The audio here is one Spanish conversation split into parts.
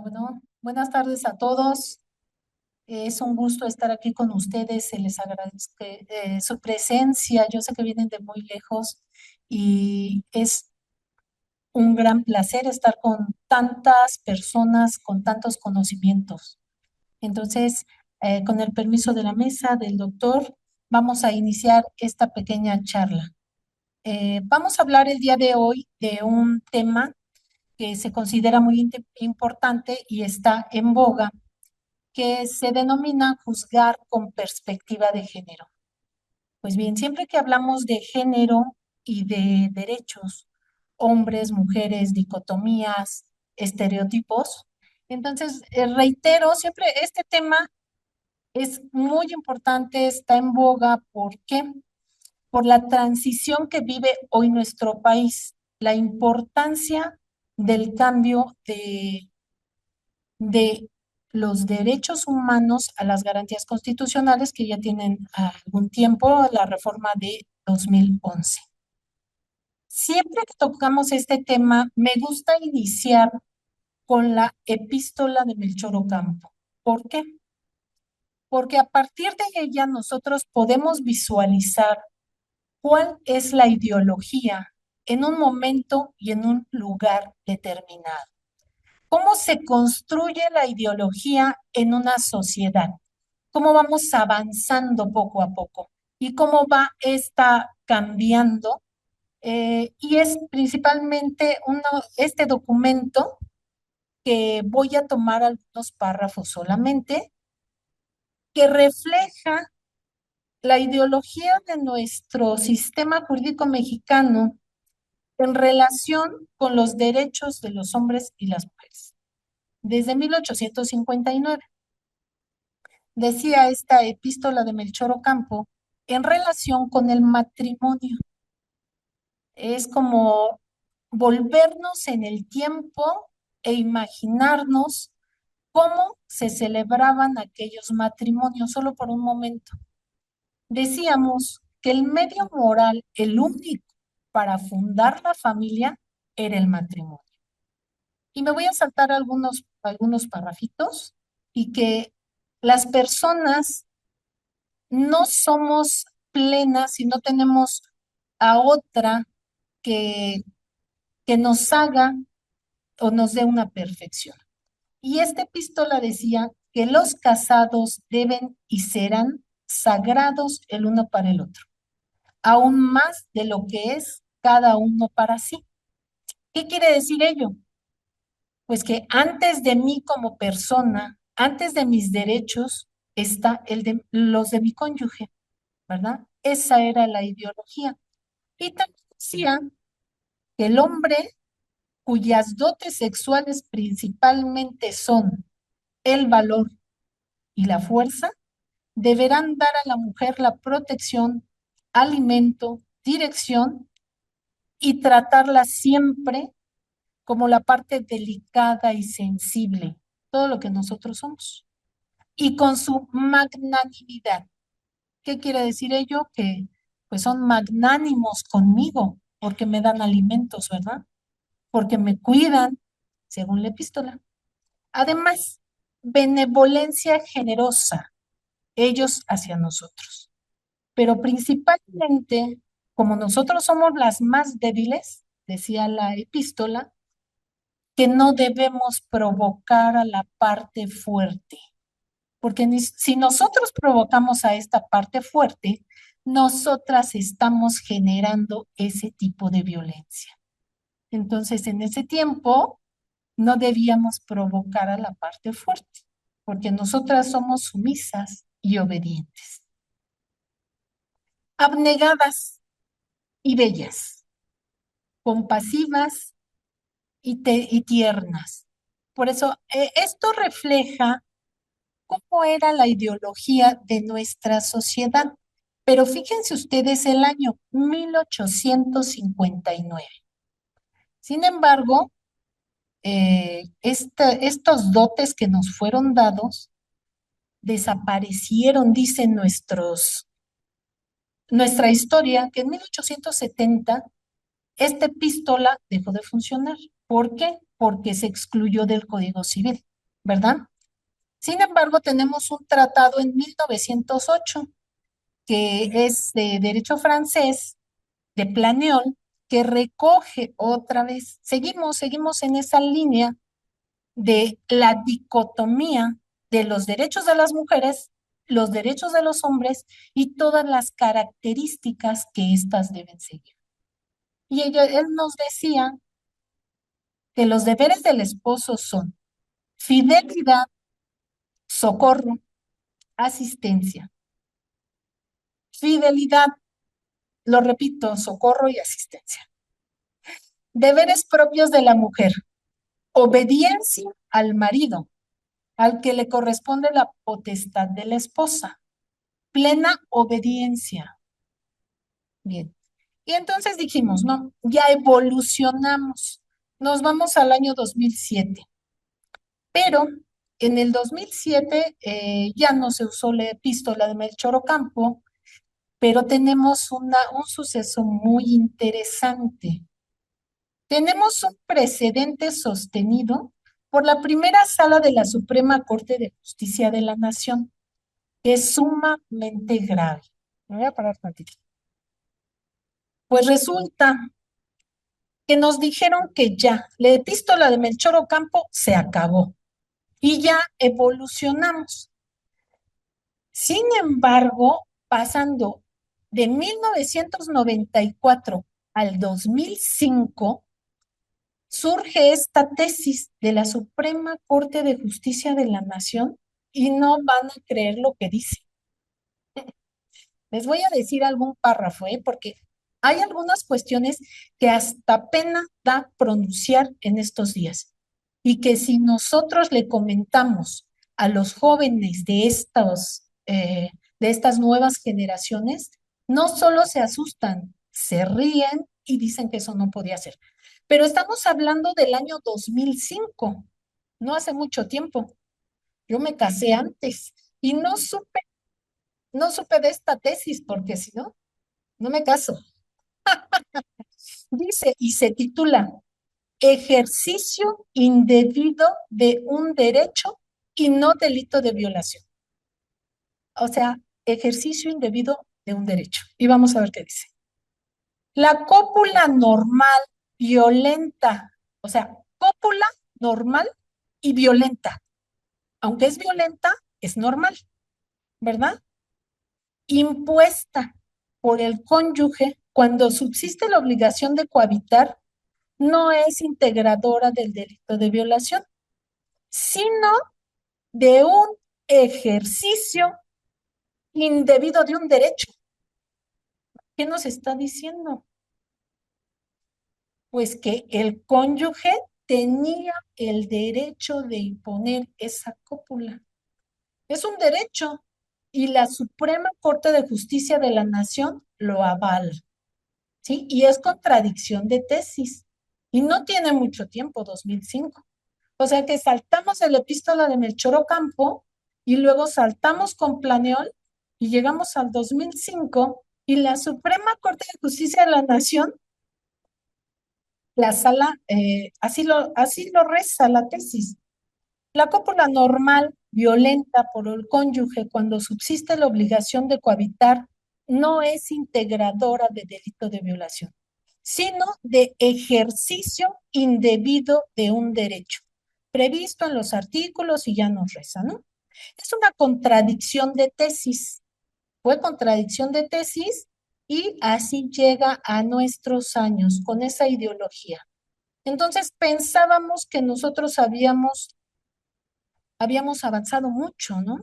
Bueno, buenas tardes a todos. Es un gusto estar aquí con ustedes. Se les agradece su presencia. Yo sé que vienen de muy lejos y es un gran placer estar con tantas personas, con tantos conocimientos. Entonces, con el permiso de la mesa del doctor, vamos a iniciar esta pequeña charla. Vamos a hablar el día de hoy de un tema que se considera muy importante y está en boga, que se denomina juzgar con perspectiva de género. Pues bien, siempre que hablamos de género y de derechos, hombres, mujeres, dicotomías, estereotipos, entonces reitero, siempre este tema es muy importante, está en boga. ¿Por qué? Por la transición que vive hoy nuestro país, la importancia del cambio de los derechos humanos a las garantías constitucionales que ya tienen algún tiempo, la reforma de 2011. Siempre que tocamos este tema, me gusta iniciar con la epístola de Melchor Ocampo. ¿Por qué? Porque a partir de ella nosotros podemos visualizar cuál es la ideología en un momento y en un lugar determinado. ¿Cómo se construye la ideología en una sociedad? ¿Cómo vamos avanzando poco a poco? ¿Y cómo va esta cambiando? Y es principalmente este documento que voy a tomar algunos párrafos solamente, que refleja la ideología de nuestro sistema jurídico mexicano en relación con los derechos de los hombres y las mujeres. Desde 1859. Decía esta epístola de Melchor Ocampo en relación con el matrimonio. Es como volvernos en el tiempo e imaginarnos cómo se celebraban aquellos matrimonios solo por un momento. Decíamos que el medio moral, el único para fundar la familia, era el matrimonio. Y me voy a saltar algunos parrafitos y que las personas no somos plenas y no tenemos a otra que, que nos haga o nos dé una perfección. Y esta epístola decía que los casados deben y serán sagrados el uno para el otro, aún más de lo que es cada uno para sí. ¿Qué quiere decir ello? Pues que antes de mí como persona, antes de mis derechos, está los de mi cónyuge, ¿verdad? Esa era la ideología. Y también decía que el hombre cuyas dotes sexuales principalmente son el valor y la fuerza, deberán dar a la mujer la protección, alimento, dirección y tratarla siempre como la parte delicada y sensible, todo lo que nosotros somos, y con su magnanimidad. ¿Qué quiere decir ello? Que pues son magnánimos conmigo porque me dan alimentos, ¿verdad? Porque me cuidan, según la epístola. Además, benevolencia generosa, ellos hacia nosotros. Pero principalmente, como nosotros somos las más débiles, decía la epístola, que no debemos provocar a la parte fuerte, porque si nosotros provocamos a esta parte fuerte, nosotras estamos generando ese tipo de violencia. Entonces, en ese tiempo, no debíamos provocar a la parte fuerte, porque nosotras somos sumisas y obedientes, abnegadas y bellas, compasivas y tiernas. Por eso, esto refleja cómo era la ideología de nuestra sociedad. Pero fíjense ustedes el año 1859. Sin embargo, estos dotes que nos fueron dados desaparecieron, dicen nuestra historia, que en 1870 esta epístola dejó de funcionar. ¿Por qué? Porque se excluyó del Código Civil. ¿verdad? Sin embargo, tenemos un tratado en 1908 que es de derecho francés, de Planiol, que recoge otra vez, seguimos en esa línea de la dicotomía de los derechos de las mujeres, los derechos de los hombres y todas las características que éstas deben seguir. Y él nos decía que los deberes del esposo son fidelidad, socorro, asistencia. Fidelidad, lo repito, socorro y asistencia. Deberes propios de la mujer, obediencia al marido, al que le corresponde la potestad de la esposa, plena obediencia. Bien. Y entonces dijimos, no, ya evolucionamos, nos vamos al año 2007, pero en el 2007 ya no se usó la epístola de Melchor Ocampo, pero tenemos un suceso muy interesante. Tenemos un precedente sostenido por la primera sala de la Suprema Corte de Justicia de la Nación, que es sumamente grave. Me voy a parar tantito. Pues resulta que nos dijeron que ya, la epístola de Melchor Ocampo se acabó y ya evolucionamos. Sin embargo, pasando de 1994 al 2005, surge esta tesis de la Suprema Corte de Justicia de la Nación y no van a creer lo que dice. Les voy a decir algún párrafo, porque hay algunas cuestiones que hasta pena da pronunciar en estos días y que si nosotros le comentamos a los jóvenes de estas nuevas generaciones, no solo se asustan, se ríen y dicen que eso no podía ser. Pero estamos hablando del año 2005, no hace mucho tiempo. Yo me casé antes y no supe de esta tesis porque si no, no me caso. Dice y se titula Ejercicio indebido de un derecho y no delito de violación. O sea, ejercicio indebido de un derecho. Y vamos a ver qué dice. La cópula normal, violenta, o sea, cópula normal y violenta. Aunque es violenta, es normal, ¿verdad? Impuesta por el cónyuge cuando subsiste la obligación de cohabitar no es integradora del delito de violación, sino de un ejercicio indebido de un derecho. ¿Qué nos está diciendo? Pues que el cónyuge tenía el derecho de imponer esa cópula. Es un derecho y la Suprema Corte de Justicia de la Nación lo avala, ¿sí? Y es contradicción de tesis. Y no tiene mucho tiempo, 2005. O sea que saltamos de la epístola de Melchor Ocampo y luego saltamos con Planeol y llegamos al 2005 y la Suprema Corte de Justicia de la Nación, la sala, así lo reza la tesis. La cópula normal, violenta por el cónyuge cuando subsiste la obligación de cohabitar, no es integradora de delito de violación, sino de ejercicio indebido de un derecho, previsto en los artículos y ya nos reza, ¿no? Es una contradicción de tesis, fue contradicción de tesis y así llega a nuestros años con esa ideología. Entonces pensábamos que nosotros habíamos avanzado mucho, ¿no?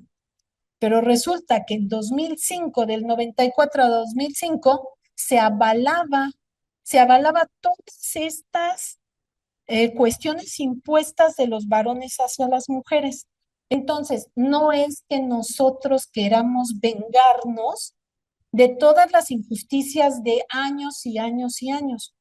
Pero resulta que en 2005, del 94 a 2005, se avalaba todas estas cuestiones impuestas de los varones hacia las mujeres. Entonces, no es que nosotros queramos vengarnos de todas las injusticias de años y años y años,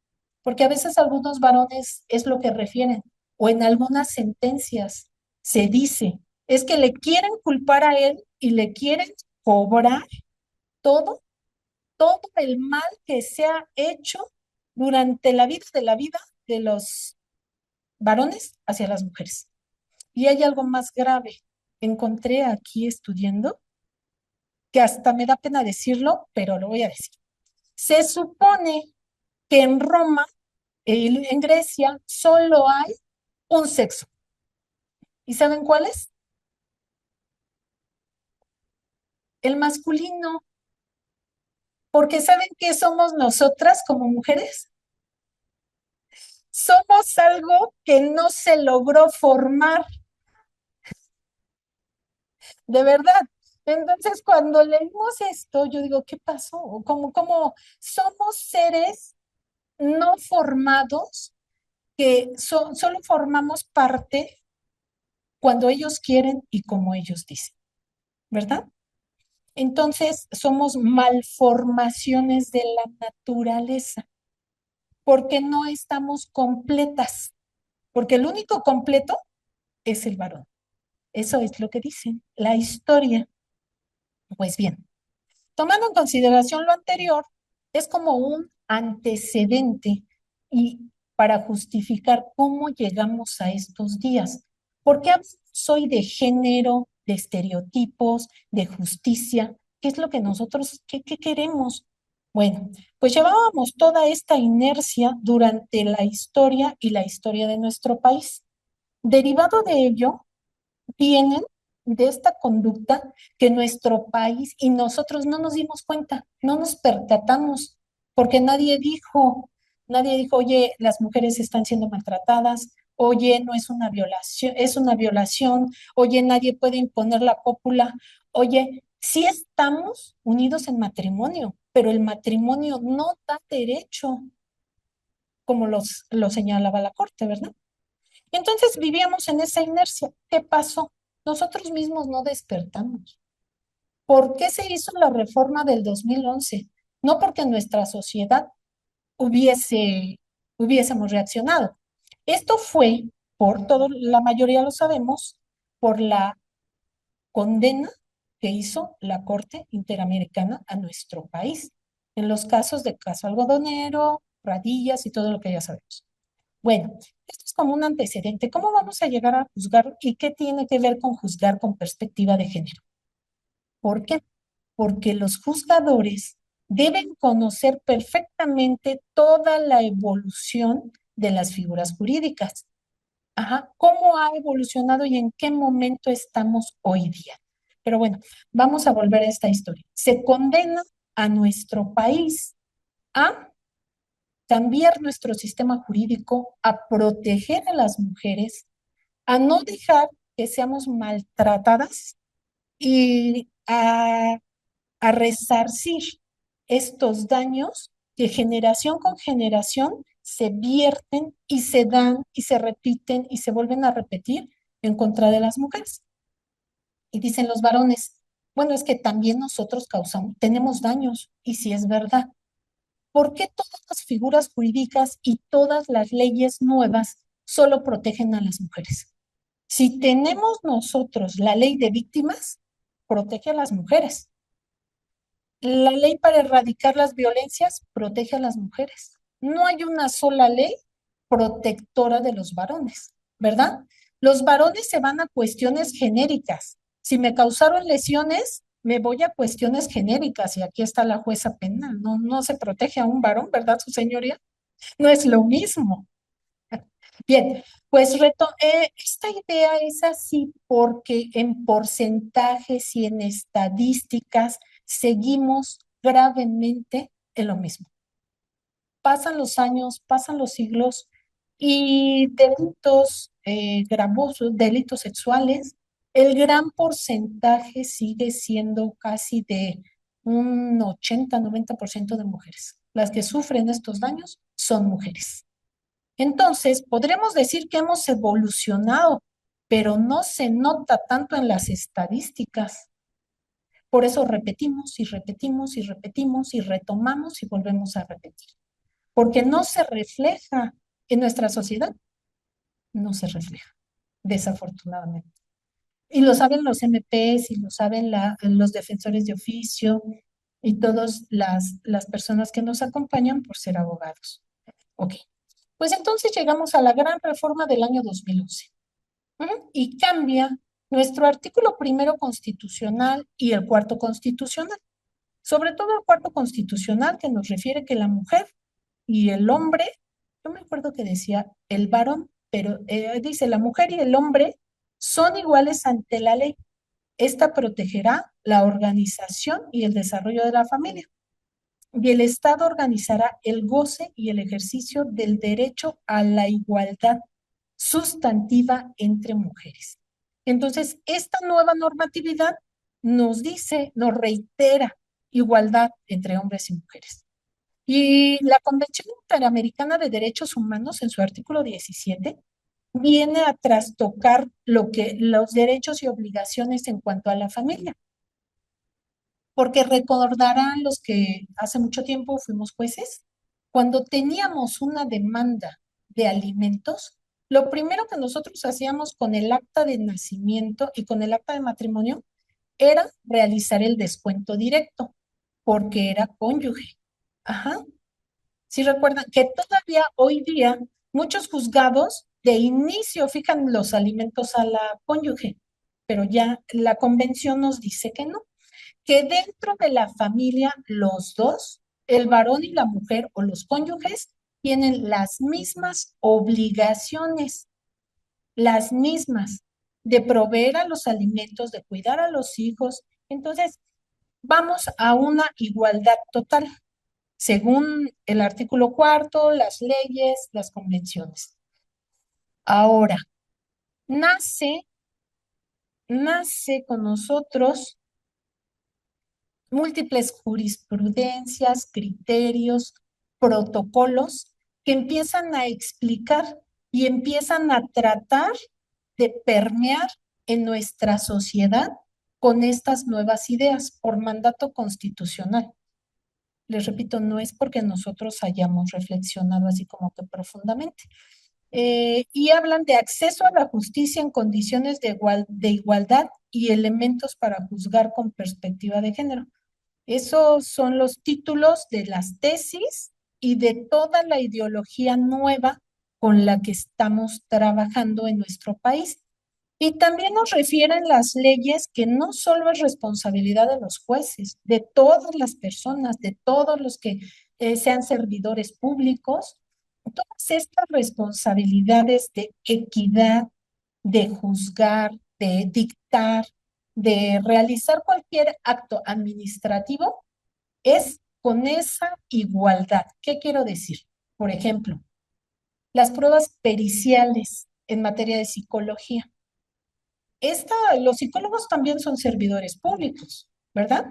porque a veces algunos varones es lo que refieren, o en algunas sentencias se dice, es que le quieren culpar a él y le quieren cobrar todo, todo el mal que se ha hecho durante la vida de los varones hacia las mujeres. Y hay algo más grave. Encontré aquí estudiando, que hasta me da pena decirlo, pero lo voy a decir. Se supone que en Roma, en Grecia, solo hay un sexo. ¿Y saben cuál es? El masculino. Porque ¿saben qué somos nosotras como mujeres? Somos algo que no se logró formar, de verdad. Entonces, cuando leímos esto, yo digo, ¿qué pasó? Como somos seres no formados que solo formamos parte cuando ellos quieren y como ellos dicen, ¿verdad? Entonces, somos malformaciones de la naturaleza, porque no estamos completas, porque el único completo es el varón. Eso es lo que dicen la historia. Pues bien, tomando en consideración lo anterior, es como un antecedente y para justificar cómo llegamos a estos días. Porque soy de género, de estereotipos, de justicia. ¿Qué es lo que nosotros, qué queremos? Bueno, pues llevábamos toda esta inercia durante la historia y la historia de nuestro país. Derivado de ello, vienen de esta conducta que nuestro país y nosotros no nos dimos cuenta, no nos percatamos, porque nadie dijo, oye, las mujeres están siendo maltratadas, oye, no es una violación, es una violación, oye, nadie puede imponer la cópula, oye, sí estamos unidos en matrimonio, pero el matrimonio no da derecho, como lo señalaba la corte, ¿verdad? Y entonces vivíamos en esa inercia. ¿Qué pasó? Nosotros mismos no despertamos. ¿Por qué se hizo la reforma del 2011? No porque nuestra sociedad hubiésemos reaccionado. Esto fue, la mayoría lo sabemos, por la condena que hizo la Corte Interamericana a nuestro país, en los casos de Caso Algodonero, Radillas y todo lo que ya sabemos. Bueno, esto es como un antecedente. ¿Cómo vamos a llegar a juzgar y qué tiene que ver con juzgar con perspectiva de género? ¿Por qué? Porque los juzgadores deben conocer perfectamente toda la evolución de las figuras jurídicas. Ajá, cómo ha evolucionado y en qué momento estamos hoy día. Pero bueno, vamos a volver a esta historia. Se condena a nuestro país a cambiar nuestro sistema jurídico, a proteger a las mujeres, a no dejar que seamos maltratadas y a resarcir estos daños que generación con generación se vierten y se dan y se repiten y se vuelven a repetir en contra de las mujeres. Y dicen los varones, bueno, es que también nosotros causamos, tenemos daños, y si es verdad. ¿Por qué todas las figuras jurídicas y todas las leyes nuevas solo protegen a las mujeres? Si tenemos nosotros la ley de víctimas, protege a las mujeres. La ley para erradicar las violencias protege a las mujeres. No hay una sola ley protectora de los varones, ¿verdad? Los varones se van a cuestiones genéricas. Si me causaron lesiones, me voy a cuestiones genéricas y aquí está la jueza penal. No, no se protege a un varón, ¿verdad, su señoría? No es lo mismo. Bien, pues esta idea es así porque en porcentajes y en estadísticas seguimos gravemente en lo mismo. Pasan los años, pasan los siglos y delitos gravosos, delitos sexuales, el gran porcentaje sigue siendo casi de un 80-90% de mujeres. Las que sufren estos daños son mujeres. Entonces, podremos decir que hemos evolucionado, pero no se nota tanto en las estadísticas. Por eso repetimos y repetimos y repetimos y retomamos y volvemos a repetir. Porque no se refleja en nuestra sociedad, no se refleja, desafortunadamente. Y lo saben los MPs y lo saben los defensores de oficio y todas las personas que nos acompañan por ser abogados. Ok. Pues entonces llegamos a la gran reforma del año 2011. Y cambia nuestro artículo primero constitucional y el cuarto constitucional. Sobre todo el cuarto constitucional que nos refiere que la mujer y el hombre, yo me acuerdo que decía el varón, pero dice la mujer y el hombre son iguales ante la ley. Esta protegerá la organización y el desarrollo de la familia. Y el Estado organizará el goce y el ejercicio del derecho a la igualdad sustantiva entre mujeres. Entonces, esta nueva normatividad nos dice, nos reitera igualdad entre hombres y mujeres. Y la Convención Interamericana de Derechos Humanos, en su artículo 17, viene a trastocar lo que los derechos y obligaciones en cuanto a la familia, porque recordarán los que hace mucho tiempo fuimos jueces, cuando teníamos una demanda de alimentos, lo primero que nosotros hacíamos con el acta de nacimiento y con el acta de matrimonio era realizar el descuento directo, porque era cónyuge. Ajá. Sí recuerdan que todavía hoy día muchos juzgados de inicio fijan los alimentos a la cónyuge, pero ya la convención nos dice que no, que dentro de la familia los dos, el varón y la mujer o los cónyuges, tienen las mismas obligaciones, las mismas, de proveer a los alimentos, de cuidar a los hijos. Entonces, vamos a una igualdad total, según el artículo cuarto, las leyes, las convenciones. Ahora, nace, nace con nosotros múltiples jurisprudencias, criterios, protocolos que empiezan a explicar y empiezan a tratar de permear en nuestra sociedad con estas nuevas ideas por mandato constitucional. Les repito, no es porque nosotros hayamos reflexionado así como que profundamente. Y hablan de acceso a la justicia en condiciones de igualdad y elementos para juzgar con perspectiva de género. Esos son los títulos de las tesis y de toda la ideología nueva con la que estamos trabajando en nuestro país. Y también nos refieren las leyes que no solo es responsabilidad de los jueces, de todas las personas, de todos los que sean servidores públicos, todas estas responsabilidades de equidad, de juzgar, de dictar, de realizar cualquier acto administrativo, es con esa igualdad. ¿Qué quiero decir? Por ejemplo, las pruebas periciales en materia de psicología. Los psicólogos también son servidores públicos, ¿verdad?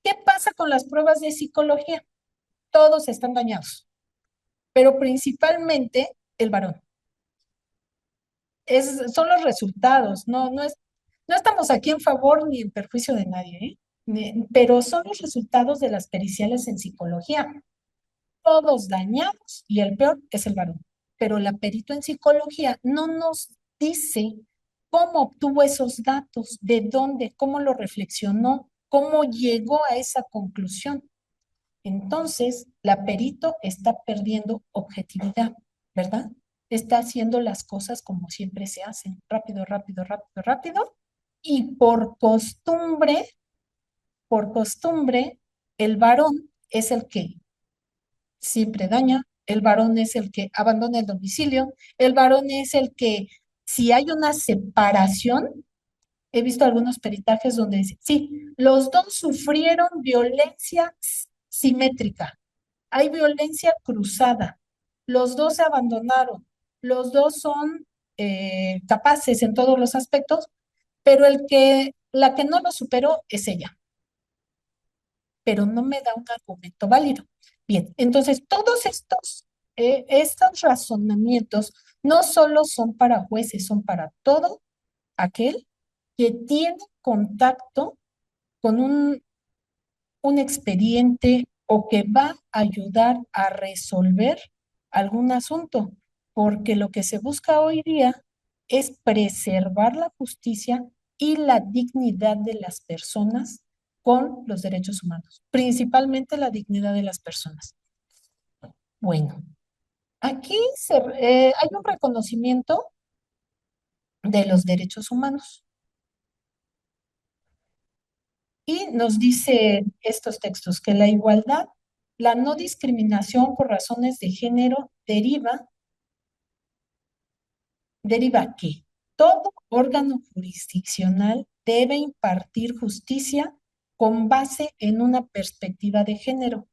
¿Qué pasa con las pruebas de psicología? Todos están dañados, pero principalmente el varón. Son los resultados, no estamos aquí en favor ni en perjuicio de nadie, ¿eh? Pero son los resultados de las periciales en psicología. Todos dañados y el peor es el varón. Pero la perito en psicología no nos dice cómo obtuvo esos datos, de dónde, cómo lo reflexionó, cómo llegó a esa conclusión. Entonces, la perito está perdiendo objetividad, ¿verdad? Está haciendo las cosas como siempre se hacen, rápido, rápido, rápido, rápido. Y por costumbre, el varón es el que siempre daña, el varón es el que abandona el domicilio, el varón es el que, si hay una separación, he visto algunos peritajes donde dice, sí, los dos sufrieron violencia simétrica, hay violencia cruzada, los dos se abandonaron, los dos son capaces en todos los aspectos, pero la que no lo superó es ella, pero no me da un argumento válido. Bien, entonces todos estos razonamientos no solo son para jueces, son para todo aquel que tiene contacto con un expediente o que va a ayudar a resolver algún asunto, porque lo que se busca hoy día es preservar la justicia y la dignidad de las personas con los derechos humanos, principalmente la dignidad de las personas. Bueno, aquí hay un reconocimiento de los derechos humanos. Y nos dice estos textos que la igualdad, la no discriminación por razones de género deriva que todo órgano jurisdiccional debe impartir justicia con base en una perspectiva de género,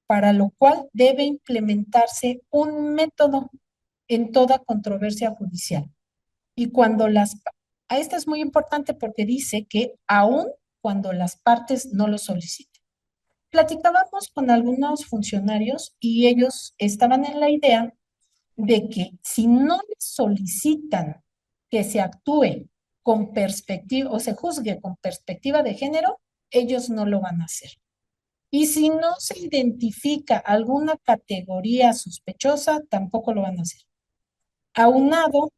para lo cual debe implementarse un método en toda controversia judicial. Y cuando esto es muy importante porque dice que aún cuando las partes no lo soliciten. Platicábamos con algunos funcionarios y ellos estaban en la idea de que si no les solicitan que se actúe con perspectiva o se juzgue con perspectiva de género, ellos no lo van a hacer. Y si no se identifica alguna categoría sospechosa, tampoco lo van a hacer. Aunado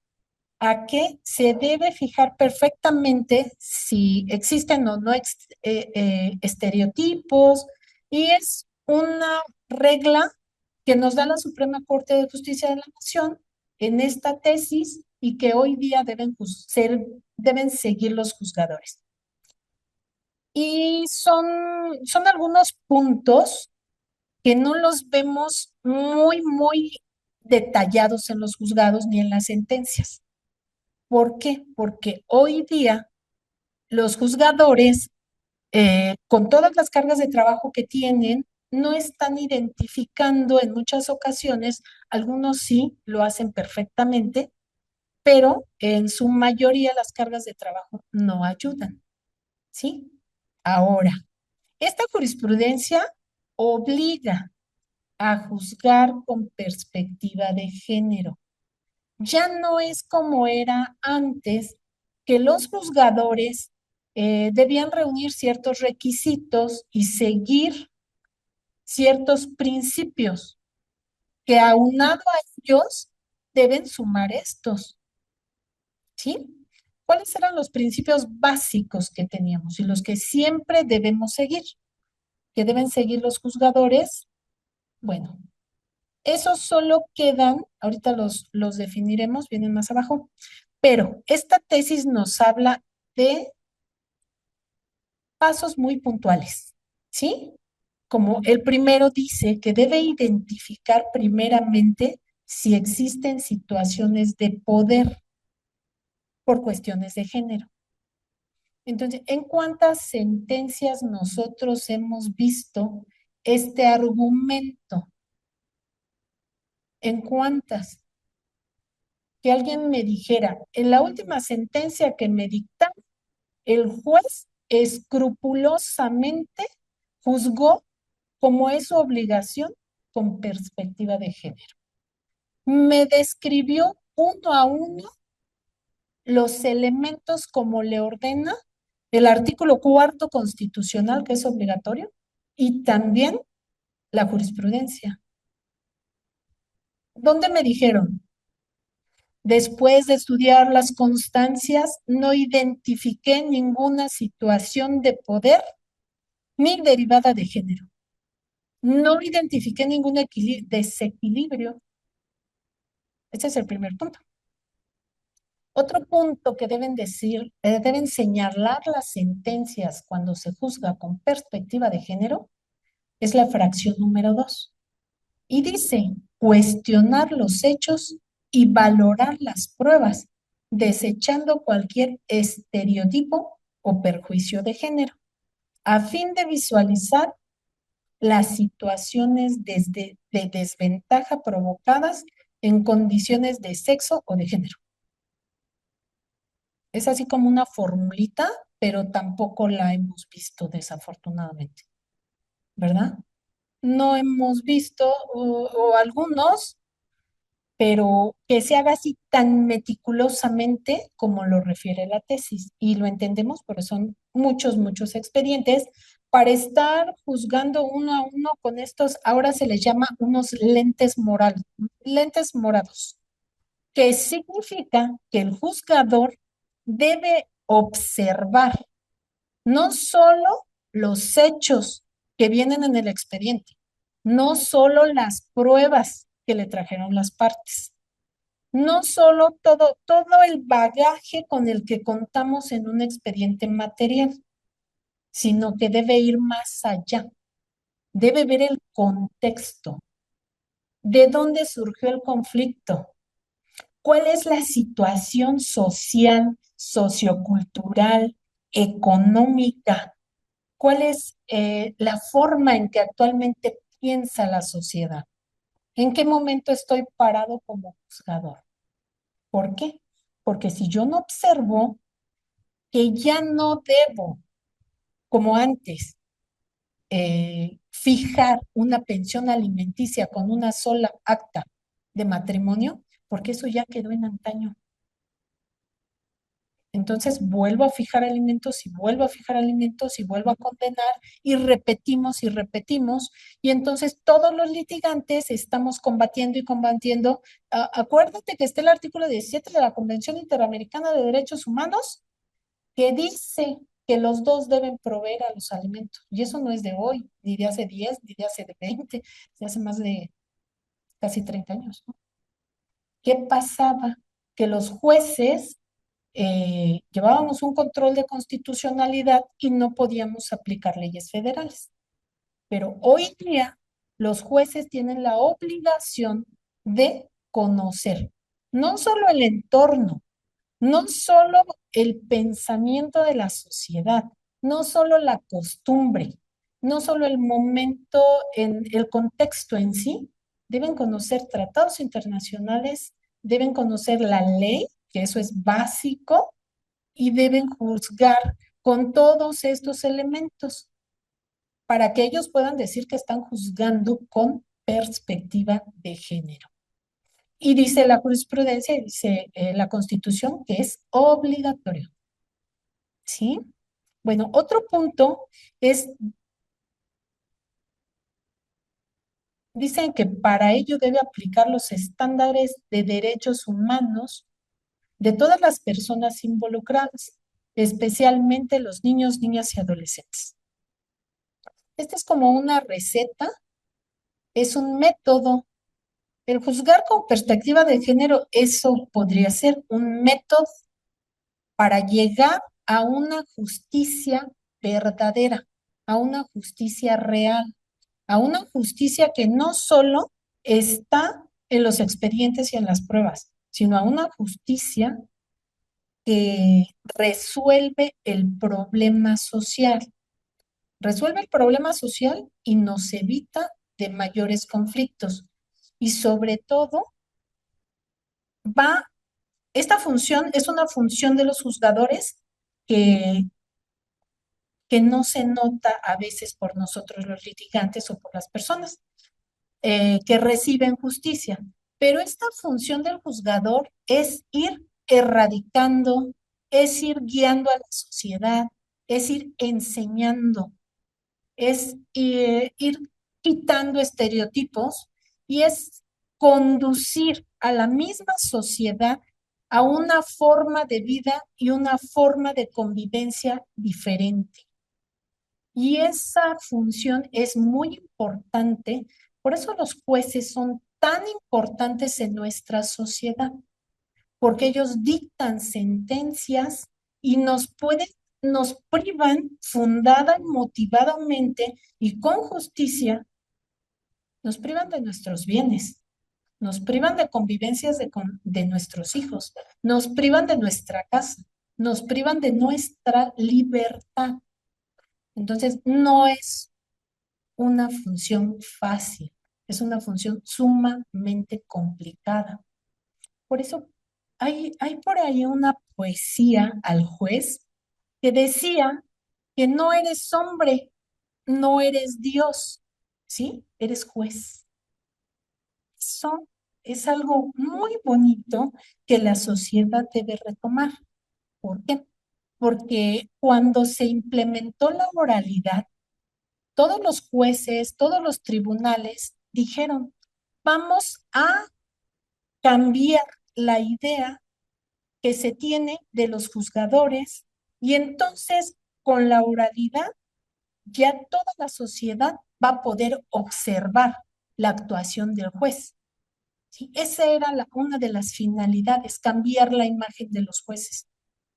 a que se debe fijar perfectamente si existen o no estereotipos, y es una regla que nos da la Suprema Corte de Justicia de la Nación en esta tesis y que hoy día deben seguir los juzgadores. Y son algunos puntos que no los vemos muy detallados en los juzgados ni en las sentencias. ¿Por qué? Porque hoy día los juzgadores, con todas las cargas de trabajo que tienen, no están identificando en muchas ocasiones, algunos sí lo hacen perfectamente, pero en su mayoría las cargas de trabajo no ayudan, ¿sí? Ahora, esta jurisprudencia obliga a juzgar con perspectiva de género. Ya no es como era antes, que los juzgadores debían reunir ciertos requisitos y seguir ciertos principios, que aunado a ellos deben sumar estos, ¿sí? ¿Cuáles eran los principios básicos que teníamos y los que siempre debemos seguir? ¿Que deben seguir los juzgadores? Bueno, esos solo quedan, ahorita los definiremos, vienen más abajo, pero esta tesis nos habla de pasos muy puntuales, ¿sí? Como el primero dice que debe identificar primeramente si existen situaciones de poder por cuestiones de género. Entonces, ¿en cuántas sentencias nosotros hemos visto este argumento? ¿En cuántas? Que alguien me dijera, en la última sentencia que me dictaron, el juez escrupulosamente juzgó como es su obligación con perspectiva de género. Me describió uno a uno los elementos como le ordena el artículo 4 constitucional, que es obligatorio, y también la jurisprudencia. ¿Dónde me dijeron? Después de estudiar las constancias, no identifiqué ninguna situación de poder ni derivada de género. No identifiqué ningún desequilibrio. Ese es el primer punto. Otro punto que deben señalar las sentencias cuando se juzga con perspectiva de género es la fracción número 2. Y dice, cuestionar los hechos y valorar las pruebas, desechando cualquier estereotipo o perjuicio de género, a fin de visualizar las situaciones de desventaja provocadas en condiciones de sexo o de género. Es así como una formulita, pero tampoco la hemos visto desafortunadamente, ¿verdad? No hemos visto, o algunos, pero que se haga así tan meticulosamente como lo refiere la tesis. Y lo entendemos porque son muchos expedientes para estar juzgando uno a uno con estos, ahora se les llama unos lentes morados, que significa que el juzgador debe observar no solo los hechos que vienen en el expediente, no solo las pruebas que le trajeron las partes, No solo todo el bagaje con el que contamos en un expediente material, sino que debe ir más allá. Debe ver el contexto, de dónde surgió el conflicto, cuál es la situación social, sociocultural, económica, cuál es la forma en que actualmente piensa la sociedad. ¿En qué momento estoy parado como juzgador? ¿Por qué? Porque si yo no observo que ya no debo, como antes, fijar una pensión alimenticia con una sola acta de matrimonio, porque eso ya quedó en antaño. Entonces vuelvo a fijar alimentos y vuelvo a fijar alimentos y vuelvo a condenar y repetimos. Y entonces todos los litigantes estamos combatiendo y combatiendo. Acuérdate que está el artículo 17 de la Convención Interamericana de Derechos Humanos que dice que los dos deben proveer a los alimentos. Y eso no es de hoy, ni de hace 10, ni de hace 20, de hace más de casi 30 años, ¿no? ¿Qué pasaba? Que los jueces llevábamos un control de constitucionalidad y no podíamos aplicar leyes federales. Pero hoy día los jueces tienen la obligación de conocer no solo el entorno, no solo el pensamiento de la sociedad, no solo la costumbre, no solo el momento, en el contexto en sí, deben conocer tratados internacionales, deben conocer la ley, que eso es básico, y deben juzgar con todos estos elementos para que ellos puedan decir que están juzgando con perspectiva de género. Y dice la jurisprudencia, dice la Constitución, que es obligatorio. ¿Sí? Bueno, otro punto es, dicen que para ello debe aplicar los estándares de derechos humanos de todas las personas involucradas, especialmente los niños, niñas y adolescentes. Esta es como una receta, es un método. El juzgar con perspectiva de género, eso podría ser un método para llegar a una justicia verdadera, a una justicia real, a una justicia que no solo está en los expedientes y en las pruebas, sino a una justicia que resuelve el problema social. Resuelve el problema social y nos evita de mayores conflictos. Y sobre todo, va, esta función es una función de los juzgadores que no se nota a veces por nosotros los litigantes o por las personas que reciben justicia. Pero esta función del juzgador es ir erradicando, es ir guiando a la sociedad, es ir enseñando, es ir quitando estereotipos y es conducir a la misma sociedad a una forma de vida y una forma de convivencia diferente. Y esa función es muy importante, por eso los jueces son tan importantes en nuestra sociedad, porque ellos dictan sentencias y nos privan fundada y motivadamente y con justicia, nos privan de nuestros bienes, nos privan de convivencias de nuestros hijos, nos privan de nuestra casa, nos privan de nuestra libertad. Entonces, no es una función fácil, es una función sumamente complicada. Por eso hay por ahí una poesía al juez que decía que no eres hombre, no eres Dios, ¿sí? Eres juez. Eso es algo muy bonito que la sociedad debe retomar. ¿Por qué? Porque cuando se implementó la moralidad, todos los jueces, todos los tribunales dijeron, vamos a cambiar la idea que se tiene de los juzgadores y entonces con la oralidad ya toda la sociedad va a poder observar la actuación del juez. ¿sí? Esa era una de las finalidades, cambiar la imagen de los jueces.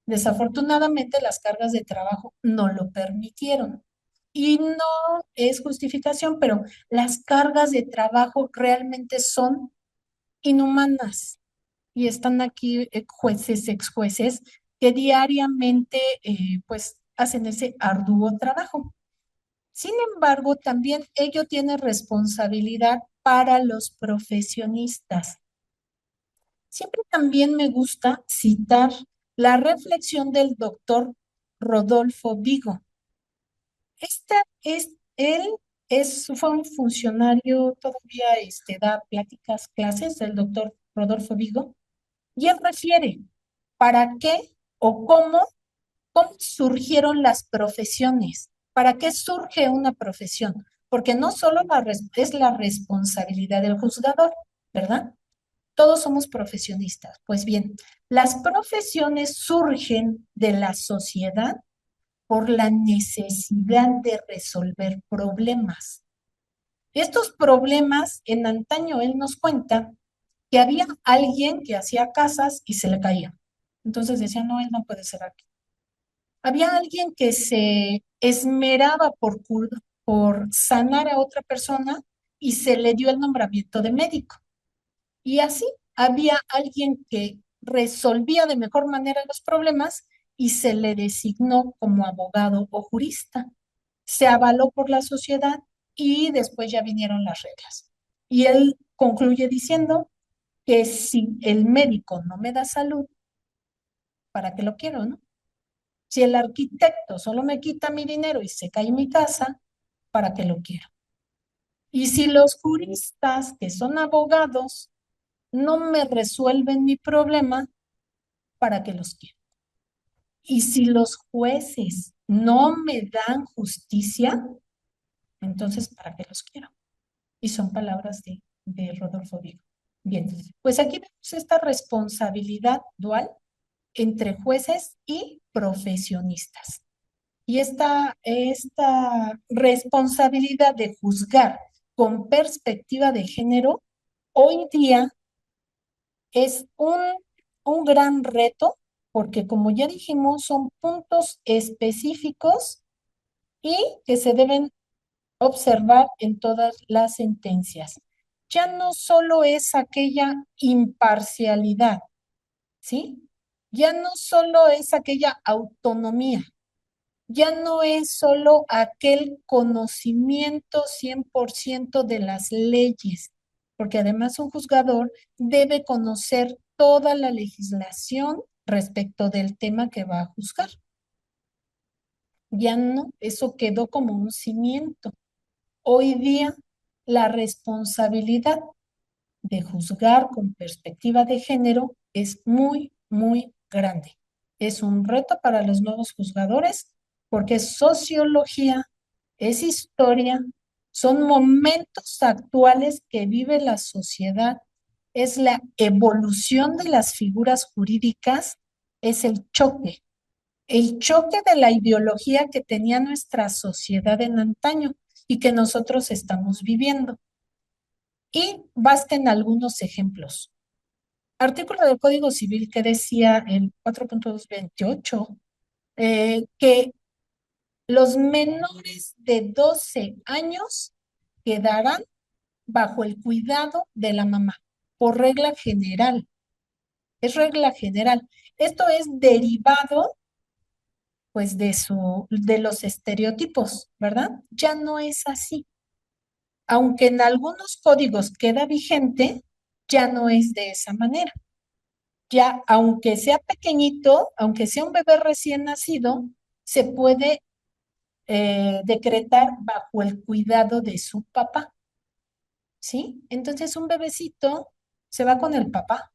Desafortunadamente, las cargas de trabajo no lo permitieron. Y no es justificación, pero las cargas de trabajo realmente son inhumanas. Y están aquí jueces, ex jueces, que diariamente pues hacen ese arduo trabajo. Sin embargo, también ello tiene responsabilidad para los profesionistas. Siempre también me gusta citar la reflexión del doctor Rodolfo Vigo. Él fue un funcionario, todavía da pláticas, clases del doctor Rodolfo Vigo, y él refiere para qué o cómo surgieron las profesiones, para qué surge una profesión, porque no solo es la responsabilidad del juzgador, ¿verdad? Todos somos profesionistas. Pues bien, las profesiones surgen de la sociedad por la necesidad de resolver problemas. Estos problemas, en antaño él nos cuenta que había alguien que hacía casas y se le caía. Entonces decía, no, él no puede ser aquí. Había alguien que se esmeraba por sanar a otra persona y se le dio el nombramiento de médico. Y así había alguien que resolvía de mejor manera los problemas y se le designó como abogado o jurista. Se avaló por la sociedad y después ya vinieron las reglas. Y él concluye diciendo que si el médico no me da salud, ¿para qué lo quiero, no? Si el arquitecto solo me quita mi dinero y se cae mi casa, ¿para qué lo quiero? Y si los juristas, que son abogados, no me resuelven mi problema, ¿para qué los quiero? Y si los jueces no me dan justicia, entonces ¿para qué los quiero? Y son palabras de Rodolfo Vigo. Bien, pues aquí vemos esta responsabilidad dual entre jueces y profesionistas. Y esta responsabilidad de juzgar con perspectiva de género hoy día es un gran reto porque, como ya dijimos, son puntos específicos y que se deben observar en todas las sentencias. Ya no solo es aquella imparcialidad, ¿sí? Ya no solo es aquella autonomía, ya no es solo aquel conocimiento 100% de las leyes, porque además un juzgador debe conocer toda la legislación respecto del tema que va a juzgar. Ya no, eso quedó como un cimiento. Hoy día, la responsabilidad de juzgar con perspectiva de género es muy, muy grande. Es un reto para los nuevos juzgadores porque es sociología, es historia, son momentos actuales que vive la sociedad, es la evolución de las figuras jurídicas, es el choque de la ideología que tenía nuestra sociedad en antaño y que nosotros estamos viviendo. Y basten algunos ejemplos. Artículo del Código Civil que decía en 4.228 que los menores de 12 años quedarán bajo el cuidado de la mamá, por regla general. Es regla general. Esto es derivado, pues, de los estereotipos, ¿verdad? Ya no es así. Aunque en algunos códigos queda vigente, ya no es de esa manera. Ya, aunque sea pequeñito, aunque sea un bebé recién nacido, se puede decretar bajo el cuidado de su papá, ¿sí? Entonces un bebecito se va con el papá,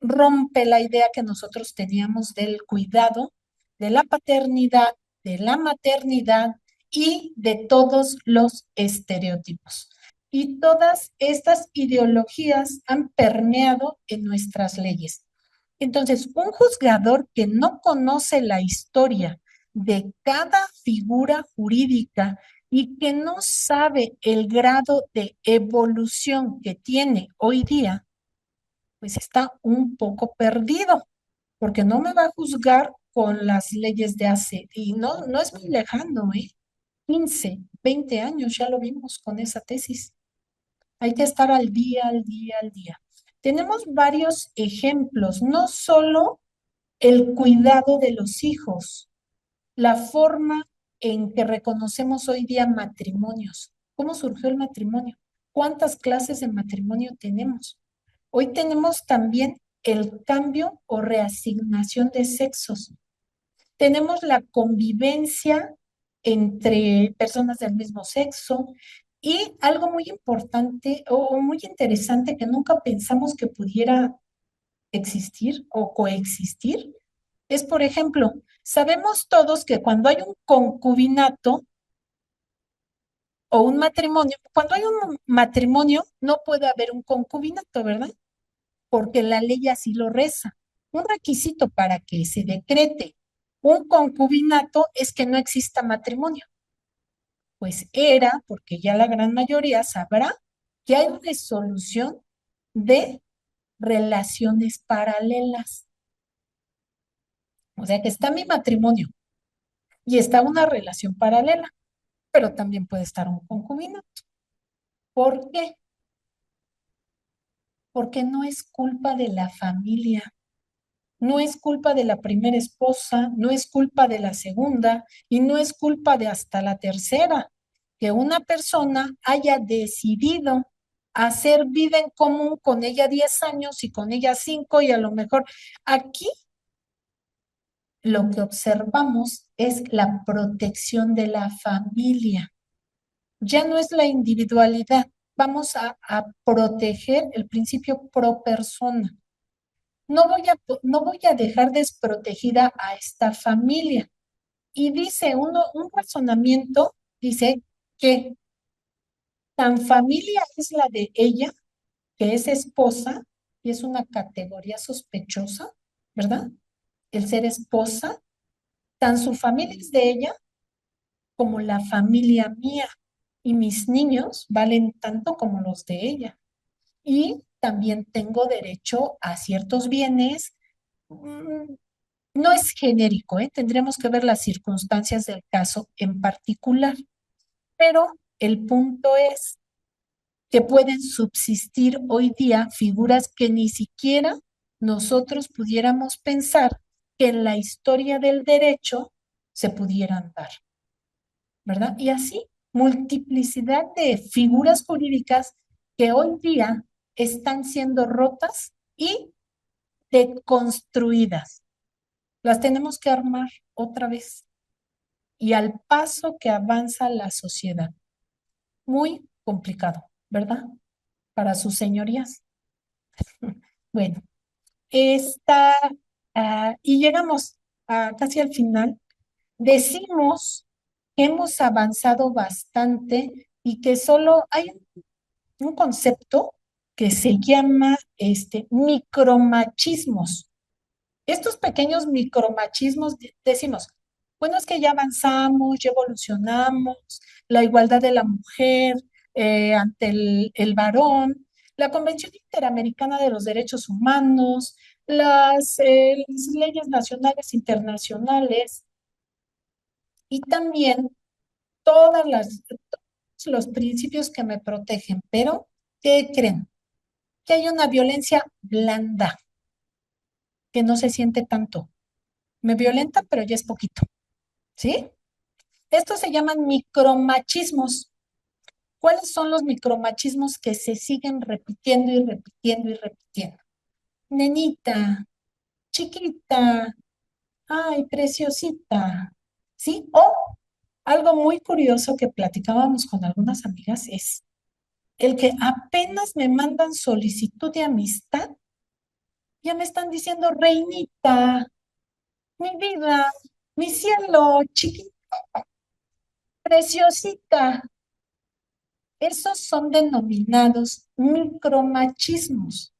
rompe la idea que nosotros teníamos del cuidado, de la paternidad, de la maternidad y de todos los estereotipos. Y todas estas ideologías han permeado en nuestras leyes. Entonces, un juzgador que no conoce la historia de cada figura jurídica y que no sabe el grado de evolución que tiene hoy día, pues está un poco perdido, porque no me va a juzgar con las leyes de hace, y no es muy lejano, ¿eh? 15, 20 años, ya lo vimos con esa tesis. Hay que estar al día, al día, al día. Tenemos varios ejemplos, no solo el cuidado de los hijos, la forma en que reconocemos hoy día matrimonios. ¿Cómo surgió el matrimonio? ¿Cuántas clases de matrimonio tenemos? Hoy tenemos también el cambio o reasignación de sexos. Tenemos la convivencia entre personas del mismo sexo y algo muy importante o muy interesante que nunca pensamos que pudiera existir o coexistir es, por ejemplo, sabemos todos que cuando hay un concubinato o un matrimonio, cuando hay un matrimonio no puede haber un concubinato, ¿verdad? Porque la ley así lo reza. Un requisito para que se decrete un concubinato es que no exista matrimonio. Pues era, porque ya la gran mayoría sabrá que hay resolución de relaciones paralelas. O sea que está mi matrimonio y está una relación paralela, pero también puede estar un concubinato. ¿Por qué? Porque no es culpa de la familia. No es culpa de la primera esposa, no es culpa de la segunda y no es culpa de hasta la tercera, que una persona haya decidido hacer vida en común con ella 10 años y con ella 5 y a lo mejor aquí lo que observamos es la protección de la familia. Ya no es la individualidad, vamos a proteger el principio pro persona. No voy a dejar desprotegida a esta familia. Y dice un razonamiento, dice que tan familia es la de ella, que es esposa, y es una categoría sospechosa, ¿verdad? El ser esposa, tan su familia es de ella como la familia mía. Y mis niños valen tanto como los de ella. Y también tengo derecho a ciertos bienes. mm, No es genérico, ¿eh? Tendremos que ver las circunstancias del caso en particular, pero el punto es que pueden subsistir hoy día figuras que ni siquiera nosotros pudiéramos pensar que en la historia del derecho se pudieran dar, ¿verdad? Y así, multiplicidad de figuras jurídicas que hoy día están siendo rotas y deconstruidas. Las tenemos que armar otra vez y al paso que avanza la sociedad. Muy complicado, ¿verdad? Para sus señorías. Bueno, está, y llegamos casi al final. Decimos que hemos avanzado bastante y que solo hay un concepto que se llama micromachismos. Estos pequeños micromachismos decimos, bueno, es que ya avanzamos, ya evolucionamos, la igualdad de la mujer ante el varón, la Convención Interamericana de los Derechos Humanos, las leyes nacionales e internacionales y también todos los principios que me protegen. Pero, ¿qué creen? Que hay una violencia blanda, que no se siente tanto. Me violenta, pero ya es poquito. ¿Sí? Estos se llaman micromachismos. ¿Cuáles son los micromachismos que se siguen repitiendo y repitiendo y repitiendo? Nenita, chiquita, ay, preciosita, ¿sí? O algo muy curioso que platicábamos con algunas amigas es el que apenas me mandan solicitud de amistad, ya me están diciendo reinita, mi vida, mi cielo, chiquita, preciosita. Esos son denominados micromachismos,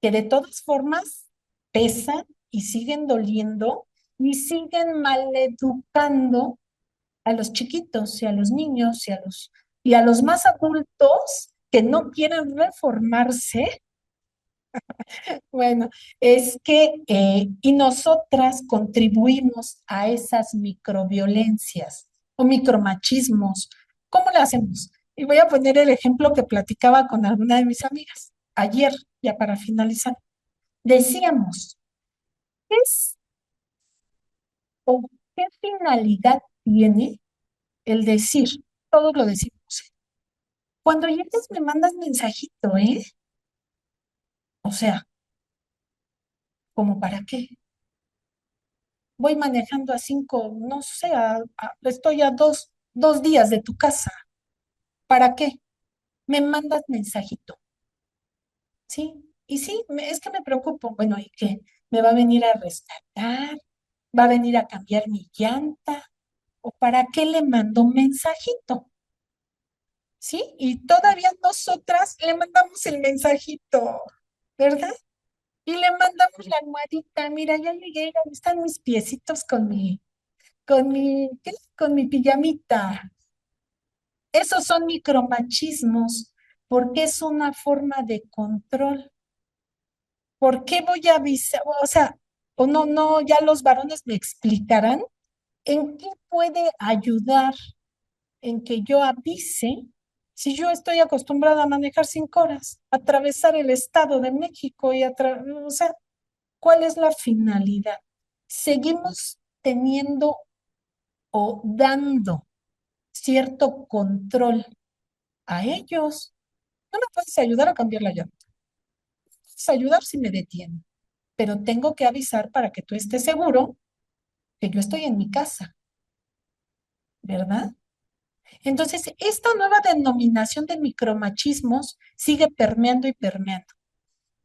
que de todas formas pesan y siguen doliendo y siguen maleducando a los chiquitos y a los niños y a los más adultos que no quieren reformarse. Bueno, es que y nosotras contribuimos a esas microviolencias o micromachismos. ¿Cómo lo hacemos? Y voy a poner el ejemplo que platicaba con alguna de mis amigas ayer, ya para finalizar. Decíamos, ¿qué es o qué finalidad tiene el decir? Todos lo decimos. Cuando llegues me mandas mensajito, ¿eh? O sea, ¿como para qué? Voy manejando a 5, no sé, estoy a dos días de tu casa. ¿Para qué? Me mandas mensajito, ¿sí? Y sí, es que me preocupo. Bueno, ¿y qué? ¿Me va a venir a rescatar? ¿Va a venir a cambiar mi llanta? ¿O para qué le mando un mensajito? ¿Sí? Y todavía nosotras le mandamos el mensajito, ¿verdad? Y le mandamos la almohadita. Mira, ya llegué, ahí están mis piecitos ¿qué? Con mi pijamita. Esos son micromachismos, porque es una forma de control. ¿Por qué voy a avisar? O sea, o no, no, ya los varones me explicarán en qué puede ayudar en que yo avise si yo estoy acostumbrada a manejar 5 horas, atravesar el Estado de México o sea, ¿cuál es la finalidad? Seguimos teniendo o dando cierto control a ellos. No me puedes ayudar a cambiar la llanta. Puedes ayudar si me detienen, pero tengo que avisar para que tú estés seguro que yo estoy en mi casa, ¿verdad? Entonces, esta nueva denominación de micromachismos sigue permeando y permeando,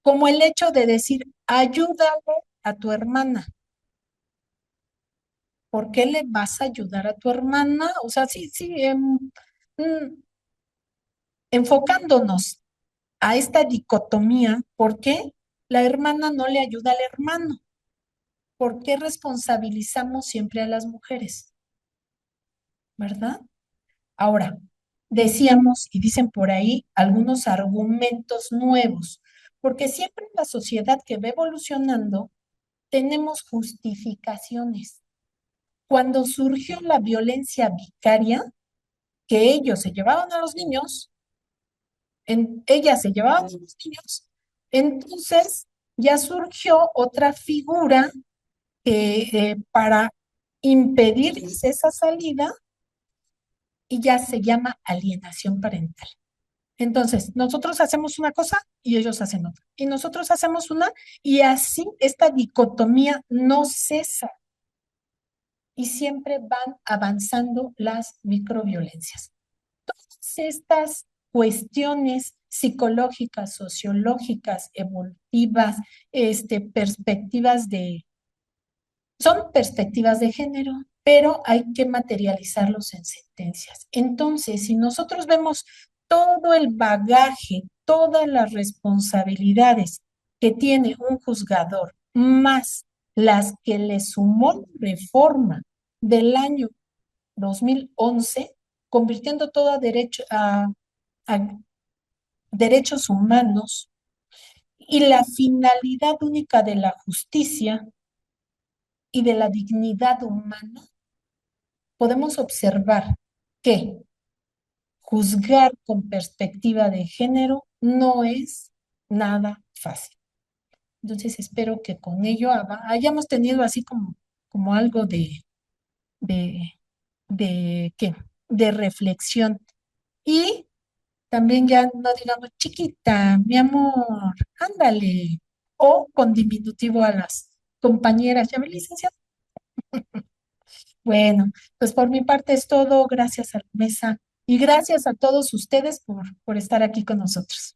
como el hecho de decir, ayúdale a tu hermana. ¿Por qué le vas a ayudar a tu hermana? O sea, sí, sí, mm, enfocándonos a esta dicotomía, ¿por qué la hermana no le ayuda al hermano? ¿Por qué responsabilizamos siempre a las mujeres? ¿Verdad? Ahora, decíamos y dicen por ahí algunos argumentos nuevos, porque siempre en la sociedad que va evolucionando tenemos justificaciones. Cuando surgió la violencia vicaria, que ellos se llevaban a los niños, ellas se llevaban a los niños, entonces ya surgió otra figura para impedirles esa salida y ya se llama alienación parental. Entonces, nosotros hacemos una cosa y ellos hacen otra. Y nosotros hacemos una y así esta dicotomía no cesa y siempre van avanzando las microviolencias. Todas estas cuestiones psicológicas, sociológicas, evolutivas, perspectivas son perspectivas de género, pero hay que materializarlos en sentencias. Entonces, si nosotros vemos todo el bagaje, todas las responsabilidades que tiene un juzgador, más las que le sumó la reforma del año 2011, convirtiendo todo a derechos humanos y la finalidad única de la justicia y de la dignidad humana, podemos observar que juzgar con perspectiva de género no es nada fácil. Entonces espero que con ello hayamos tenido así como algo de, ¿qué? De reflexión. Y también ya no digamos chiquita, mi amor, ándale. O con diminutivo a las compañeras, ya me licenciada. Bueno, pues por mi parte es todo. Gracias a la mesa y gracias a todos ustedes por estar aquí con nosotros.